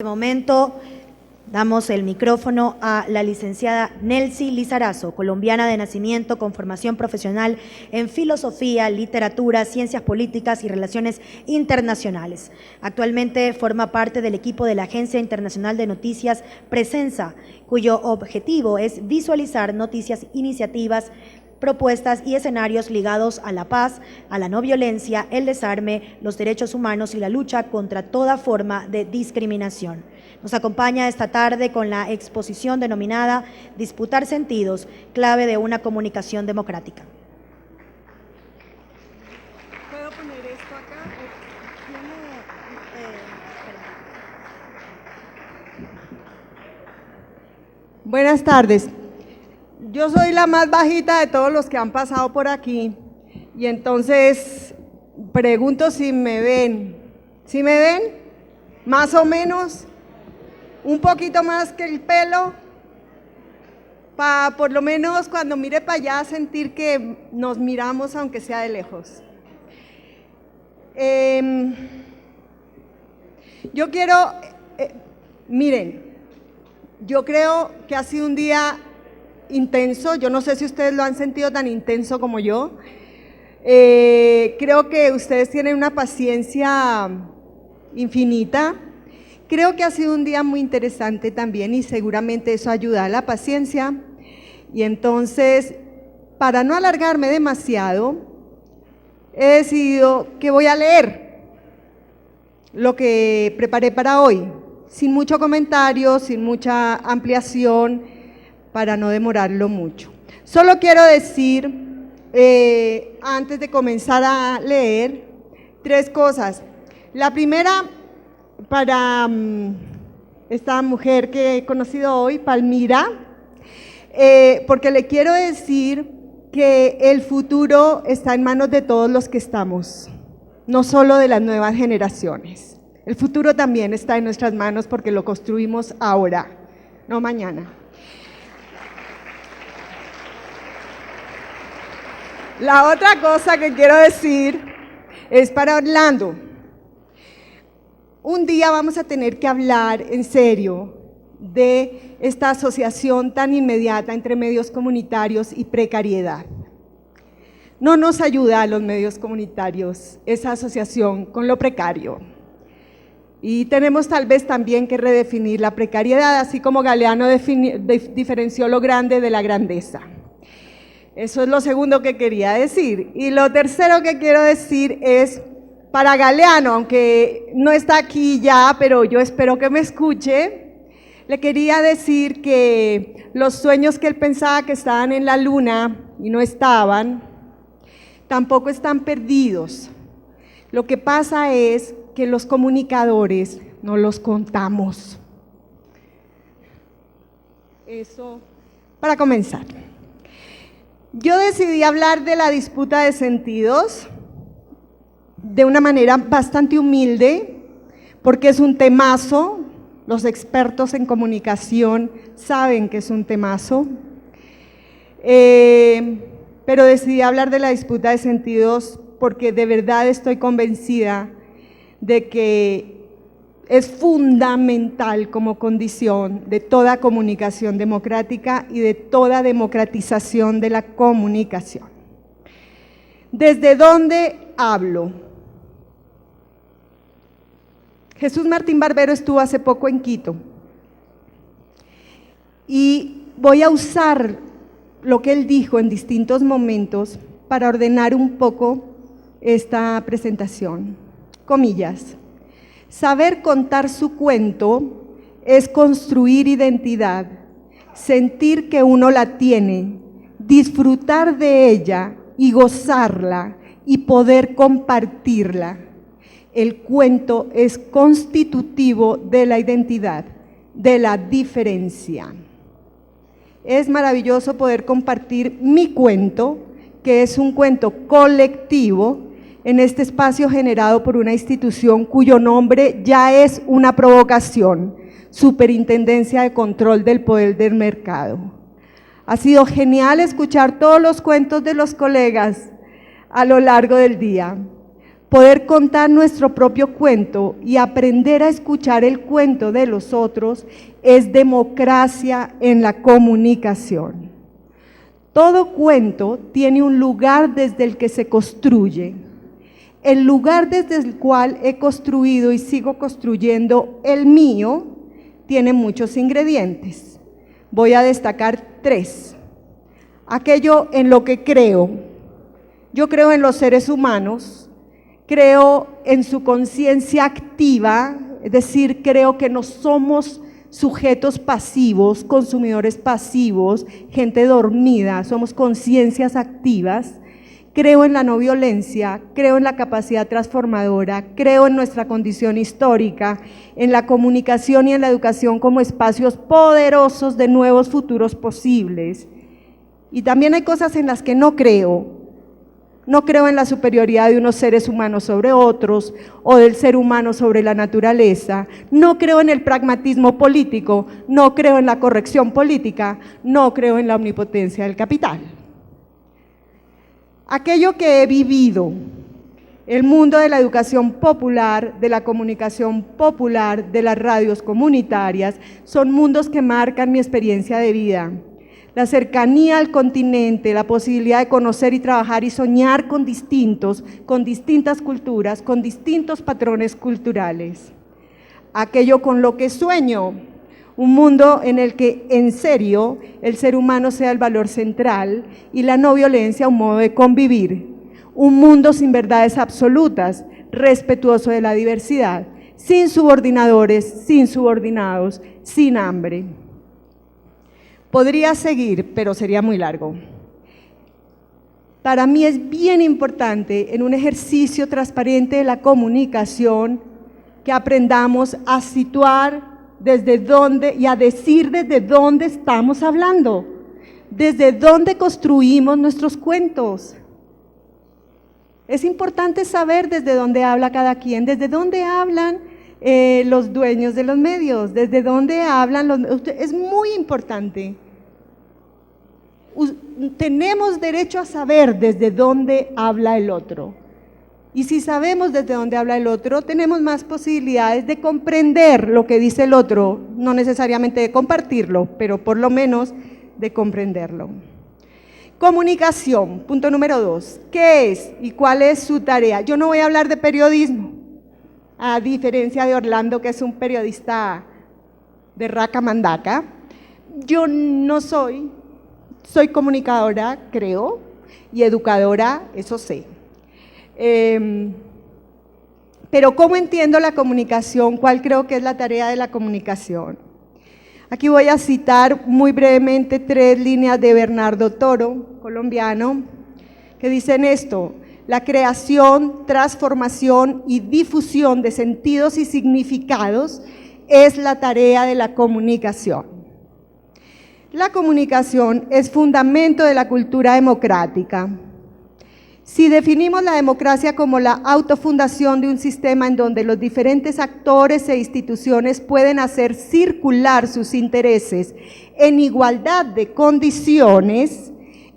En este momento damos el micrófono a la licenciada Nelcy Lizarazo, colombiana de nacimiento con formación profesional en filosofía, literatura, ciencias políticas y relaciones internacionales. Actualmente forma parte del equipo de la Agencia Internacional de Noticias Presenza, cuyo objetivo es visualizar noticias, iniciativas, propuestas y escenarios ligados a la paz, a la no violencia, el desarme, los derechos humanos y la lucha contra toda forma de discriminación. Nos acompaña esta tarde con la exposición denominada Disputar sentidos, clave de una comunicación democrática. ¿Puedo poner esto acá? Buenas tardes. Yo soy la más bajita de todos los que han pasado por aquí y entonces pregunto si me ven. ¿Sí me ven? ¿Más o menos? ¿Un poquito más que el pelo? Para por lo menos cuando mire para allá sentir que nos miramos aunque sea de lejos. Yo quiero, miren, yo creo que ha sido un día intenso. Yo no sé si ustedes lo han sentido tan intenso como yo. Creo que ustedes tienen una paciencia infinita. Creo que ha sido un día muy interesante también y seguramente eso ayuda a la paciencia. Y entonces, para no alargarme demasiado, he decidido que voy a leer lo que preparé para hoy, sin mucho comentario, sin mucha ampliación, para no demorarlo mucho. Solo quiero decir, antes de comenzar a leer, tres cosas. La primera, para esta mujer que he conocido hoy, Palmira, porque le quiero decir que el futuro está en manos de todos los que estamos, no solo de las nuevas generaciones. El futuro también está en nuestras manos porque lo construimos ahora, no mañana. La otra cosa que quiero decir es para Orlando. Un día vamos a tener que hablar en serio de esta asociación tan inmediata entre medios comunitarios y precariedad. No nos ayuda a los medios comunitarios esa asociación con lo precario. Y tenemos tal vez también que redefinir la precariedad, así como Galeano diferenció lo grande de la grandeza. Eso es lo segundo que quería decir. Y lo tercero que quiero decir es para Galeano, aunque no está aquí ya, pero yo espero que me escuche, le quería decir que los sueños que él pensaba que estaban en la luna y no estaban, tampoco están perdidos. Lo que pasa es que los comunicadores no los contamos. Eso para comenzar. Yo decidí hablar de la disputa de sentidos de una manera bastante humilde, porque es un temazo. Los expertos en comunicación saben que es un temazo, pero decidí hablar de la disputa de sentidos porque de verdad estoy convencida de que es fundamental como condición de toda comunicación democrática y de toda democratización de la comunicación. ¿Desde dónde hablo? Jesús Martín Barbero estuvo hace poco en Quito y voy a usar lo que él dijo en distintos momentos para ordenar un poco esta presentación. Comillas. Saber contar su cuento es construir identidad, sentir que uno la tiene, disfrutar de ella y gozarla y poder compartirla. El cuento es constitutivo de la identidad, de la diferencia. Es maravilloso poder compartir mi cuento, que es un cuento colectivo, en este espacio generado por una institución cuyo nombre ya es una provocación, Superintendencia de Control del Poder del Mercado. Ha sido genial escuchar todos los cuentos de los colegas a lo largo del día. Poder contar nuestro propio cuento y aprender a escuchar el cuento de los otros es democracia en la comunicación. Todo cuento tiene un lugar desde el que se construye. El lugar desde el cual he construido y sigo construyendo el mío tiene muchos ingredientes. Voy a destacar 3. Aquello en lo que creo. Yo creo en los seres humanos. Creo en su conciencia activa, es decir, creo que no somos sujetos pasivos, consumidores pasivos, gente dormida, somos conciencias activas. Creo en la no violencia, creo en la capacidad transformadora, creo en nuestra condición histórica, en la comunicación y en la educación como espacios poderosos de nuevos futuros posibles. Y también hay cosas en las que no creo. No creo en la superioridad de unos seres humanos sobre otros o del ser humano sobre la naturaleza. No creo en el pragmatismo político, no creo en la corrección política, no creo en la omnipotencia del capital. Aquello que he vivido, el mundo de la educación popular, de la comunicación popular, de las radios comunitarias, son mundos que marcan mi experiencia de vida. La cercanía al continente, la posibilidad de conocer y trabajar y soñar con distintas culturas, con distintos patrones culturales. Aquello con lo que sueño, un mundo en el que en serio el ser humano sea el valor central y la no violencia un modo de convivir. Un mundo sin verdades absolutas, respetuoso de la diversidad, sin subordinadores, sin subordinados, sin hambre. Podría seguir, pero sería muy largo. Para mí es bien importante en un ejercicio transparente de la comunicación que aprendamos a situar desde dónde y a decir desde dónde estamos hablando, desde dónde construimos nuestros cuentos. Es importante saber desde dónde habla cada quien, desde dónde hablan los dueños de los medios, desde dónde hablan es muy importante. Tenemos derecho a saber desde dónde habla el otro. Y si sabemos desde dónde habla el otro, tenemos más posibilidades de comprender lo que dice el otro, no necesariamente de compartirlo, pero por lo menos de comprenderlo. Comunicación, punto número 2. ¿Qué es y cuál es su tarea? Yo no voy a hablar de periodismo, a diferencia de Orlando, que es un periodista de raca mandaca. Yo no soy comunicadora, creo, y educadora, eso sé. Pero ¿cómo entiendo la comunicación? ¿Cuál creo que es la tarea de la comunicación? Aquí voy a citar muy brevemente 3 líneas de Bernardo Toro, colombiano, que dicen esto: la creación, transformación y difusión de sentidos y significados es la tarea de la comunicación. La comunicación es fundamento de la cultura democrática. Si definimos la democracia como la autofundación de un sistema en donde los diferentes actores e instituciones pueden hacer circular sus intereses en igualdad de condiciones,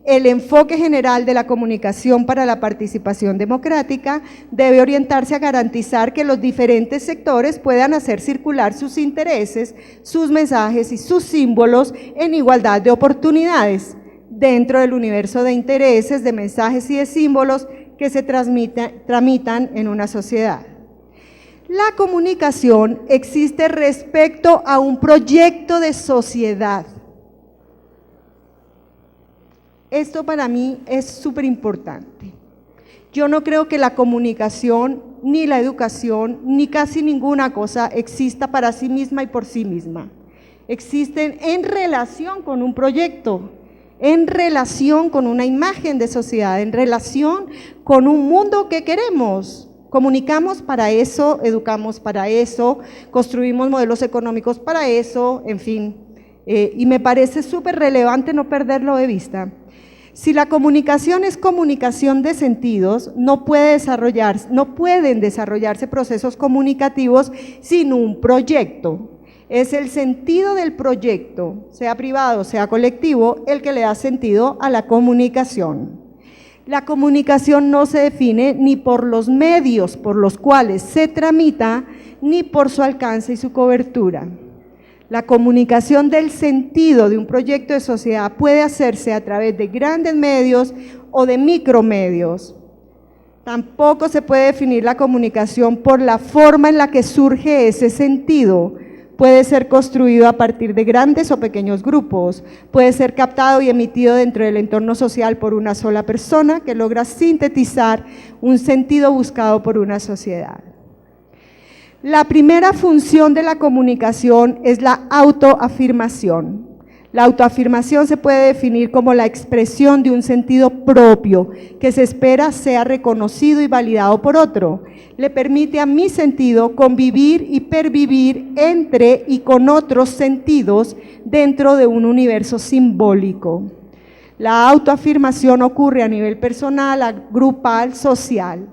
el enfoque general de la comunicación para la participación democrática debe orientarse a garantizar que los diferentes sectores puedan hacer circular sus intereses, sus mensajes y sus símbolos en igualdad de oportunidades dentro del universo de intereses, de mensajes y de símbolos que se tramitan en una sociedad. La comunicación existe respecto a un proyecto de sociedad. Esto para mí es súper importante. Yo no creo que la comunicación, ni la educación, ni casi ninguna cosa exista para sí misma y por sí misma. Existen en relación con un proyecto, en relación con una imagen de sociedad, en relación con un mundo que queremos. Comunicamos para eso, educamos para eso, construimos modelos económicos para eso, en fin. Y me parece súper relevante no perderlo de vista. Si la comunicación es comunicación de sentidos, no pueden desarrollarse procesos comunicativos sin un proyecto. Es el sentido del proyecto, sea privado, sea colectivo, el que le da sentido a la comunicación. La comunicación no se define ni por los medios por los cuales se tramita, ni por su alcance y su cobertura. La comunicación del sentido de un proyecto de sociedad puede hacerse a través de grandes medios o de micromedios. Tampoco se puede definir la comunicación por la forma en la que surge ese sentido. Puede ser construido a partir de grandes o pequeños grupos, puede ser captado y emitido dentro del entorno social por una sola persona que logra sintetizar un sentido buscado por una sociedad. La primera función de la comunicación es la autoafirmación. La autoafirmación se puede definir como la expresión de un sentido propio que se espera sea reconocido y validado por otro. Le permite a mi sentido convivir y pervivir entre y con otros sentidos dentro de un universo simbólico. La autoafirmación ocurre a nivel personal, grupal, social.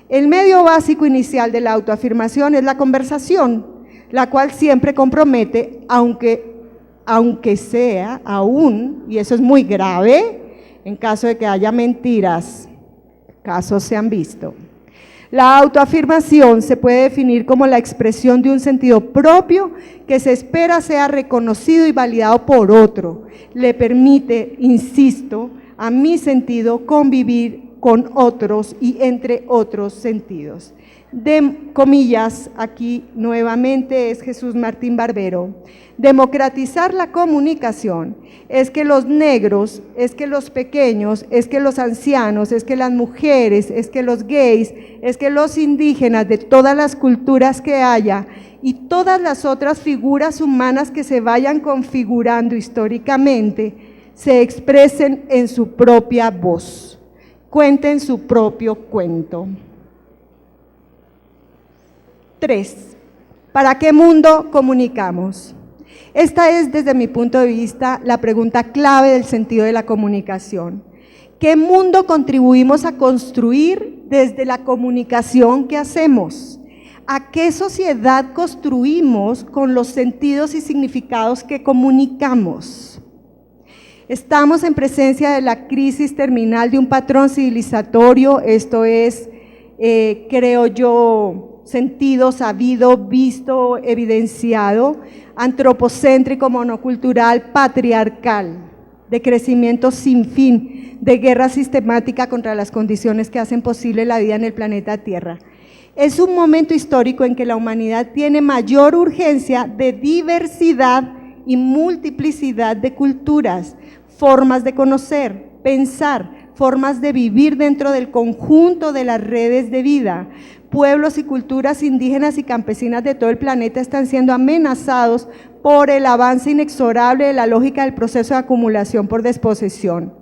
El medio básico inicial de la autoafirmación es la conversación, la cual siempre compromete, aunque sea aún, y eso es muy grave, en caso de que haya mentiras, casos se han visto. La autoafirmación se puede definir como la expresión de un sentido propio que se espera sea reconocido y validado por otro. Le permite, insisto, a mi sentido convivir con otros y entre otros sentidos. De comillas, aquí nuevamente es Jesús Martín Barbero. Democratizar la comunicación es que los negros, es que los pequeños, es que los ancianos, es que las mujeres, es que los gays, es que los indígenas de todas las culturas que haya y todas las otras figuras humanas que se vayan configurando históricamente se expresen en su propia voz, cuenten su propio cuento. 3. ¿Para qué mundo comunicamos? Esta es, desde mi punto de vista, la pregunta clave del sentido de la comunicación. ¿Qué mundo contribuimos a construir desde la comunicación que hacemos? ¿A qué sociedad construimos con los sentidos y significados que comunicamos? Estamos en presencia de la crisis terminal de un patrón civilizatorio, esto es, creo yo, sentido, sabido, visto, evidenciado, antropocéntrico, monocultural, patriarcal, de crecimiento sin fin, de guerra sistemática contra las condiciones que hacen posible la vida en el planeta Tierra. Es un momento histórico en que la humanidad tiene mayor urgencia de diversidad y multiplicidad de culturas, formas de conocer, pensar, formas de vivir dentro del conjunto de las redes de vida. Pueblos y culturas indígenas y campesinas de todo el planeta están siendo amenazados por el avance inexorable de la lógica del proceso de acumulación por desposesión.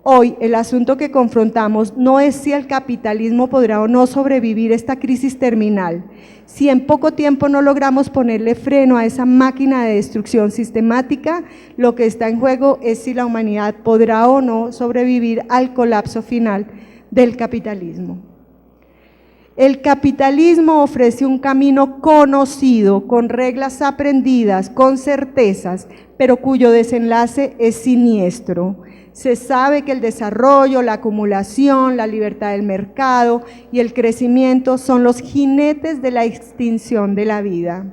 Hoy el asunto que confrontamos no es si el capitalismo podrá o no sobrevivir esta crisis terminal. Si en poco tiempo no logramos ponerle freno a esa máquina de destrucción sistemática, lo que está en juego es si la humanidad podrá o no sobrevivir al colapso final del capitalismo. El capitalismo ofrece un camino conocido, con reglas aprendidas, con certezas, pero cuyo desenlace es siniestro. Se sabe que el desarrollo, la acumulación, la libertad del mercado y el crecimiento son los jinetes de la extinción de la vida.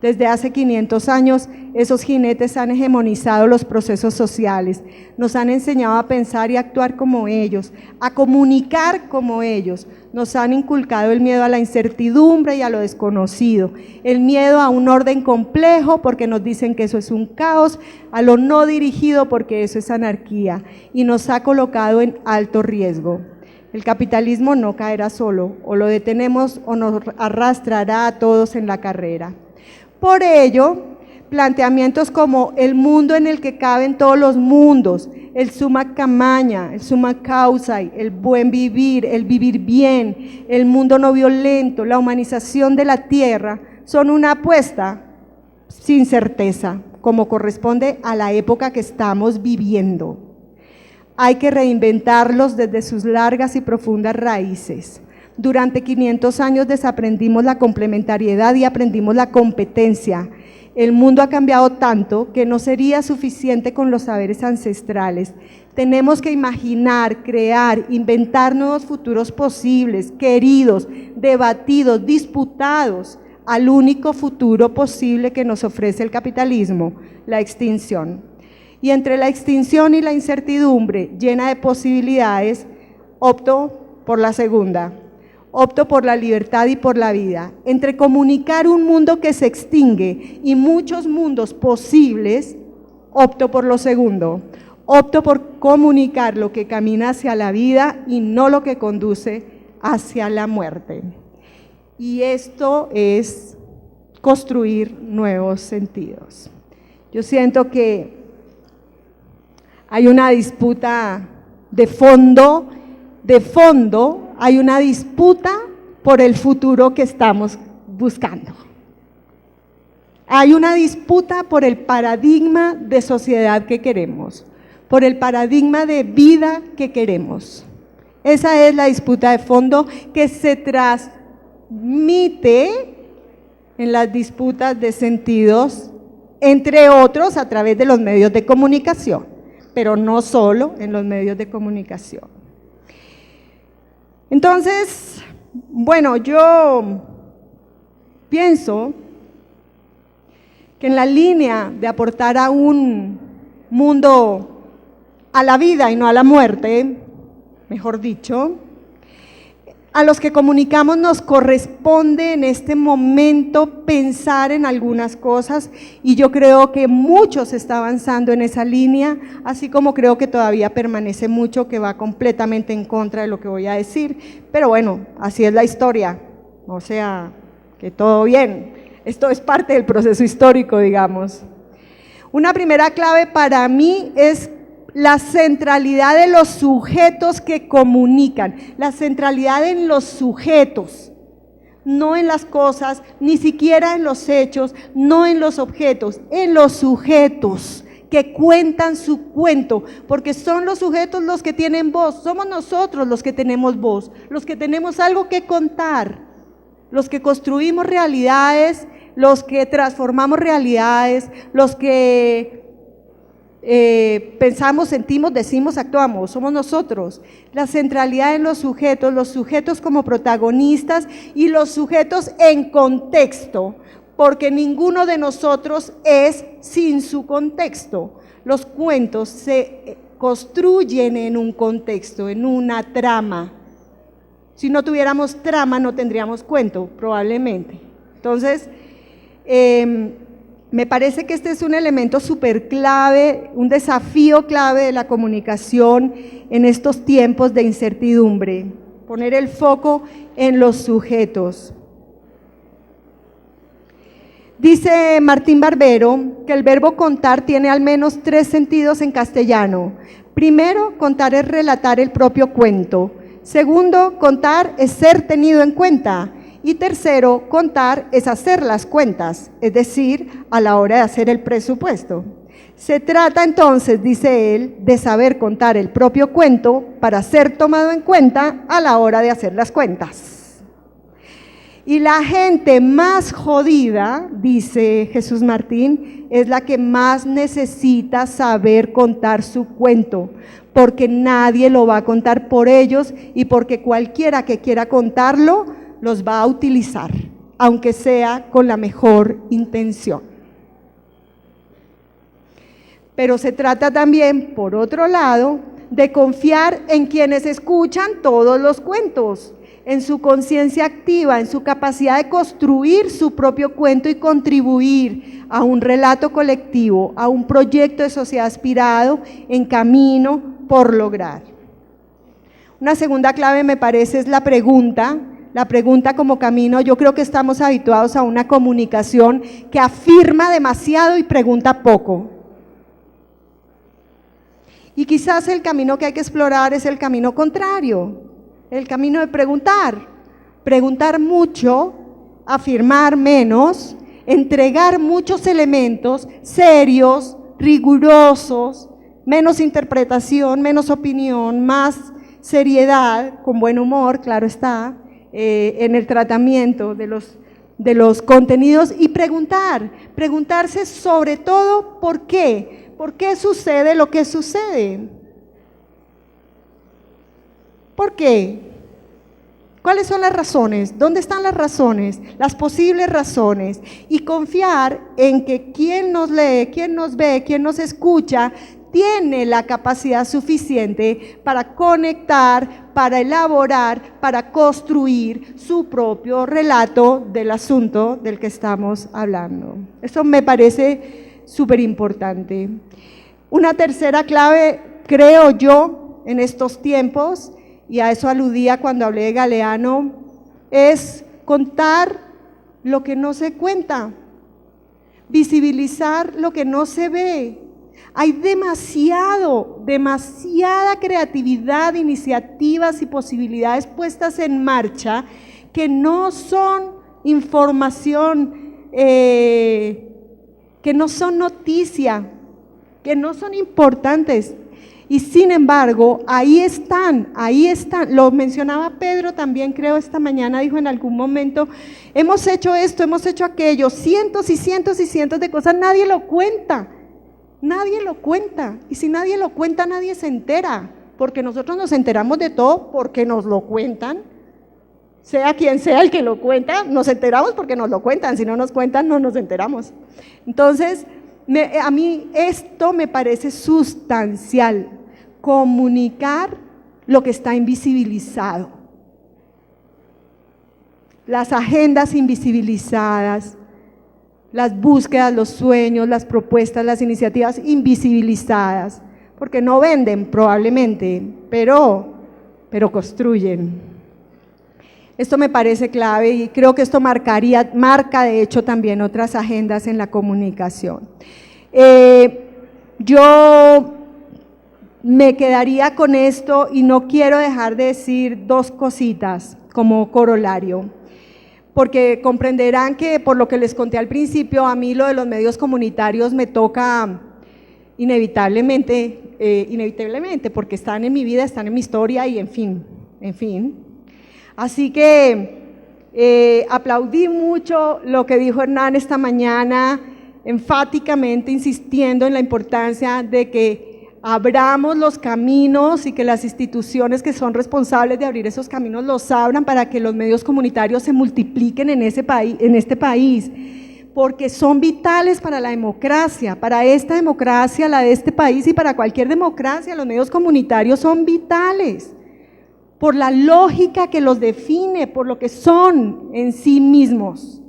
Desde hace 500 años, esos jinetes han hegemonizado los procesos sociales, nos han enseñado a pensar y actuar como ellos, a comunicar como ellos, nos han inculcado el miedo a la incertidumbre y a lo desconocido, el miedo a un orden complejo porque nos dicen que eso es un caos, a lo no dirigido porque eso es anarquía, y nos ha colocado en alto riesgo. El capitalismo no caerá solo, o lo detenemos o nos arrastrará a todos en la carrera. Por ello, planteamientos como el mundo en el que caben todos los mundos, el summa camaña, el summa causa, el buen vivir, el vivir bien, el mundo no violento, la humanización de la tierra, son una apuesta sin certeza, como corresponde a la época que estamos viviendo. Hay que reinventarlos desde sus largas y profundas raíces. Durante 500 años desaprendimos la complementariedad y aprendimos la competencia. el mundo ha cambiado tanto que no sería suficiente con los saberes ancestrales. Tenemos que imaginar, crear, inventar nuevos futuros posibles, queridos, debatidos, disputados, al único futuro posible que nos ofrece el capitalismo, la extinción. Y entre la extinción y la incertidumbre llena de posibilidades, opto por la segunda. Opto por la libertad y por la vida. Entre comunicar un mundo que se extingue y muchos mundos posibles, opto por lo segundo. Opto por comunicar lo que camina hacia la vida y no lo que conduce hacia la muerte. Y esto es construir nuevos sentidos. Yo siento que hay una disputa de fondo, hay una disputa por el futuro que estamos buscando. Hay una disputa por el paradigma de sociedad que queremos, por el paradigma de vida que queremos. Esa es la disputa de fondo que se transmite en las disputas de sentidos, entre otros a través de los medios de comunicación, pero no solo en los medios de comunicación. Entonces, bueno, yo pienso que en la línea de aportar a un mundo a la vida y no a la muerte, mejor dicho, a los que comunicamos nos corresponde en este momento pensar en algunas cosas y yo creo que mucho se está avanzando en esa línea, así como creo que todavía permanece mucho que va completamente en contra de lo que voy a decir, pero bueno, así es la historia, o sea, que todo bien, esto es parte del proceso histórico, digamos. Una primera clave para mí es la centralidad de los sujetos que comunican, la centralidad en los sujetos, no en las cosas, ni siquiera en los hechos, no en los objetos, en los sujetos que cuentan su cuento, porque son los sujetos los que tienen voz, somos nosotros los que tenemos voz, los que tenemos algo que contar, los que construimos realidades, los que transformamos realidades, los que pensamos, sentimos, decimos, actuamos, somos nosotros. La centralidad en los sujetos como protagonistas y los sujetos en contexto, porque ninguno de nosotros es sin su contexto. Los cuentos se construyen en un contexto, en una trama. Si no tuviéramos trama no tendríamos cuento, probablemente. Entonces, me parece que este es un elemento súper clave, un desafío clave de la comunicación en estos tiempos de incertidumbre, poner el foco en los sujetos. Dice Martín Barbero que el verbo contar tiene al menos 3 sentidos en castellano. Primero, contar es relatar el propio cuento. Segundo, contar es ser tenido en cuenta. Y tercero, contar es hacer las cuentas, es decir, a la hora de hacer el presupuesto. Se trata entonces, dice él, de saber contar el propio cuento para ser tomado en cuenta a la hora de hacer las cuentas. Y la gente más jodida, dice Jesús Martín, es la que más necesita saber contar su cuento, porque nadie lo va a contar por ellos y porque cualquiera que quiera contarlo los va a utilizar, aunque sea con la mejor intención. Pero se trata también, por otro lado, de confiar en quienes escuchan todos los cuentos, en su conciencia activa, en su capacidad de construir su propio cuento y contribuir a un relato colectivo, a un proyecto de sociedad aspirado en camino por lograr. Una segunda clave me parece es la pregunta como camino. Yo creo que estamos habituados a una comunicación que afirma demasiado y pregunta poco. Y quizás el camino que hay que explorar es el camino contrario, el camino de preguntar mucho, afirmar menos, entregar muchos elementos serios, rigurosos, menos interpretación, menos opinión, más seriedad, con buen humor, claro está, en el tratamiento de los los contenidos y preguntarse sobre todo ¿por qué? ¿Por qué sucede lo que sucede? ¿Por qué? ¿Cuáles son las razones? ¿Dónde están las razones? Las posibles razones. Y confiar en que quien nos lee, quien nos ve, quien nos escucha, tiene la capacidad suficiente para conectar, para elaborar, para construir su propio relato del asunto del que estamos hablando. Eso me parece súper importante. Una tercera clave, creo yo, en estos tiempos, y a eso aludía cuando hablé de Galeano, es contar lo que no se cuenta, visibilizar lo que no se ve. Hay demasiada creatividad, iniciativas y posibilidades puestas en marcha que no son información, que no son noticia, que no son importantes. Y sin embargo, ahí están, lo mencionaba Pedro también, creo esta mañana, dijo en algún momento, hemos hecho esto, hemos hecho aquello, cientos y cientos y cientos de cosas, nadie lo cuenta, y si nadie lo cuenta, nadie se entera, porque nosotros nos enteramos de todo porque nos lo cuentan, sea quien sea el que lo cuenta, nos enteramos porque nos lo cuentan, si no nos cuentan no nos enteramos. Entonces, a mí esto me parece sustancial, comunicar lo que está invisibilizado. Las agendas invisibilizadas, las búsquedas, los sueños, las propuestas, las iniciativas invisibilizadas, porque no venden probablemente, pero construyen. Esto me parece clave y creo que esto marca de hecho también otras agendas en la comunicación. Yo me quedaría con esto y no quiero dejar de decir dos cositas como corolario, porque comprenderán que por lo que les conté al principio, a mí lo de los medios comunitarios me toca inevitablemente, porque están en mi vida, están en mi historia y en fin. Así que aplaudí mucho lo que dijo Hernán esta mañana, enfáticamente insistiendo en la importancia de que abramos los caminos y que las instituciones que son responsables de abrir esos caminos los abran para que los medios comunitarios se multipliquen en este país, porque son vitales para la democracia, para esta democracia, la de este país y para cualquier democracia. Los medios comunitarios son vitales por la lógica que los define, por lo que son en sí mismos,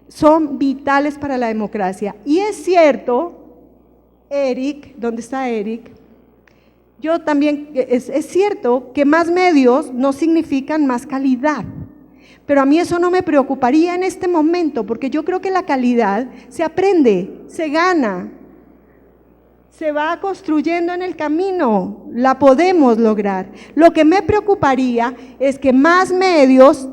son vitales para la democracia. Y es cierto, Eric, ¿dónde está Eric? Yo también, es cierto que más medios no significan más calidad, pero a mí eso no me preocuparía en este momento, porque yo creo que la calidad se aprende, se gana, se va construyendo en el camino, la podemos lograr. Lo que me preocuparía es que más medios,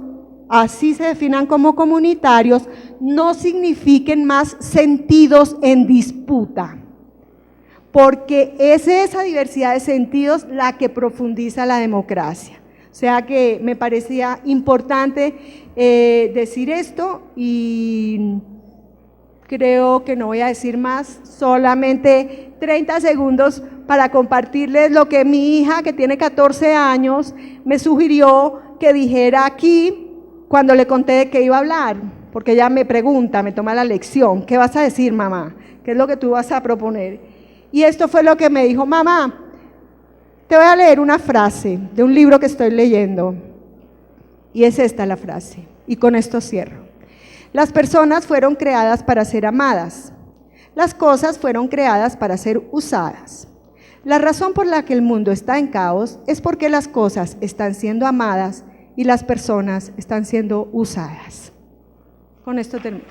así se definan como comunitarios, no signifiquen más sentidos en disputa, porque es esa diversidad de sentidos la que profundiza la democracia. O sea que me parecía importante decir esto y creo que no voy a decir más, solamente 30 segundos para compartirles lo que mi hija, que tiene 14 años, me sugirió que dijera aquí cuando le conté de qué iba a hablar, porque ella me pregunta, me toma la lección, ¿qué vas a decir, mamá? ¿Qué es lo que tú vas a proponer? Y esto fue lo que me dijo: mamá, te voy a leer una frase de un libro que estoy leyendo, y es esta la frase, y con esto cierro. Las personas fueron creadas para ser amadas, las cosas fueron creadas para ser usadas. La razón por la que el mundo está en caos es porque las cosas están siendo amadas y las personas están siendo usadas. Con esto termino.